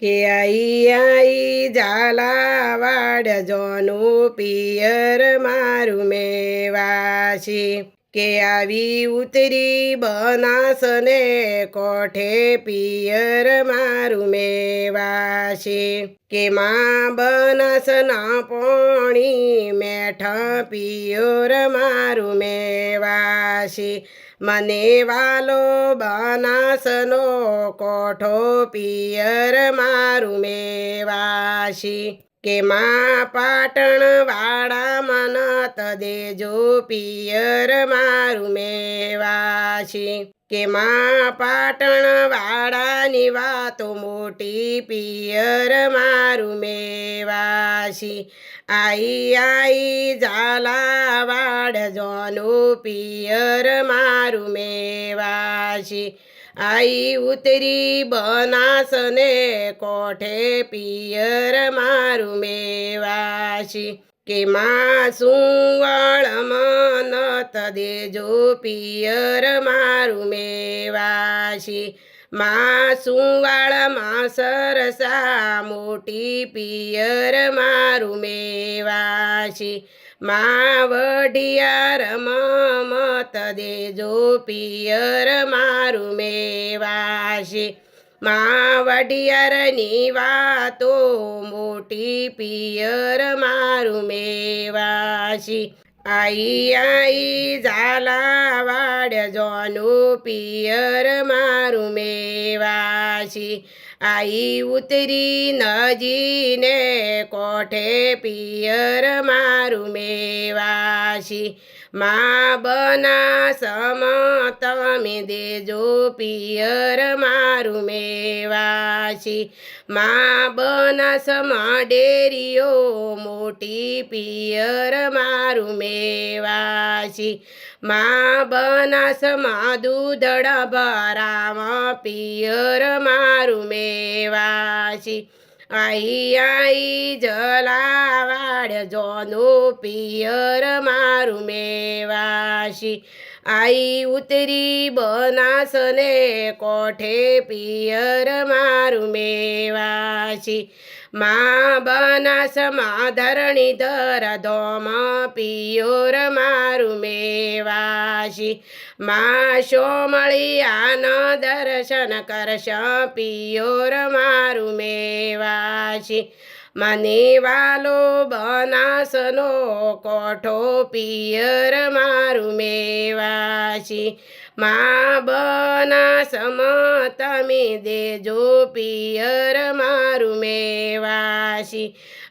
કે આઈ ઝાલાવાડ જોનું પિયર મારું મેવાશી કે આવી ઉતરી બનાસને કોઠે પિયર મારું મેવાશી કે માં બનાસના પોણી મેઠા પિયર મારું મેવાશી મને વાલો બનાસનો કોઠો પિયર મારું મેવાશી કે માં પાટણ વાળા મનત દેજો પિયર મારું મેવાશી કે માં પાટણ વાળાની વાતો મોટી પિયર મારું મેવાશી આઈ ઝાલાવાડ જોનું પિયર મારું મેવાશી આઈ ઉતરી બનાસને કોઠે પિયર મારું મેવાશી કે માં સુવળ મનત દેજો પિયર મારું મેવાશી માં સુવાળ માં સરસા મોટી પિયર મારું મેવાશી માં વઢિયાર મત દેજો પિયર મારું મેવાશી માં વઢિયારની વાતો મોટી પિયર મારું મેવાશી આઈ ઝાલાવાડ જોનું પિયર મારું મેવાશી આઈ ઉતરી નજીને કોઠે પિયર મારું મેવાશી માં બનાસમ તમે દેજો પિયર મારું મેવાશી માં બનાસમાં ડેરીઓ મોટી પિયર મારું મેવાશી માં બનાસમાં દૂધડા ભરામાં પિયર મારું મેવાશી આઈ ઝાલાવાડ જોનું પિયર મારું મેવાશી આઈ ઉતરી બનાસને કોઠે પિયર મારું મેવાશી માં બનાસમાં ધરણીધર ધોમ પિયર મારું મેવાશી માં સોમળિયાના દર્શન કરશ પિયર મારું મેવાશી મને વાલો બનાસનો કોઠો પિયર મારું મેવાશી માં બનાસમ તમે દેજો પિયર મારું મેવાશી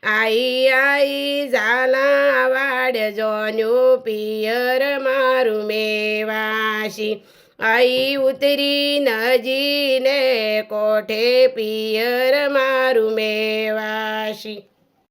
આઈ ઝાલાવાડ જોનું પિયર મારું મેવાશી આઈ ઉતરી નજીને કોઠે પિયર મારું મેવાશી